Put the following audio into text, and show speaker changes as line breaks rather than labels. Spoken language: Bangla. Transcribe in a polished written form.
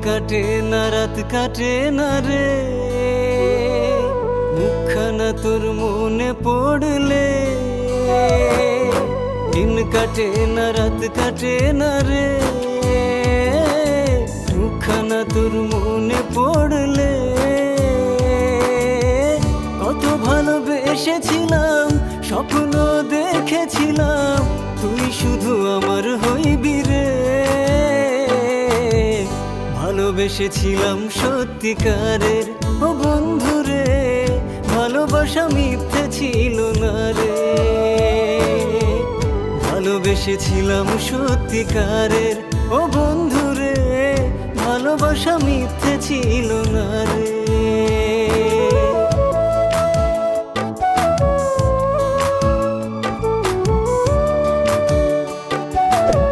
কাটে না রাত কাটে না রে, মুখখানা তোর মনে পড়লে। দিন কাটে না রাত কাটে না রে, মুখখানা তোর মনে পড়লে। কত ভালোবেসেছিলাম, স্বপ্ন দেখেছিলাম, তুই শুধু আমার হইবি রে। ভালোবেসেছিলাম সত্যিকারের, ও বন্ধু রে, ভালোবাসা মিথ্যে ছিল না রে। ভালোবেসেছিলাম সত্যিকারের, ও বন্ধু রে, ভালোবাসা মিথ্যে ছিল না রে।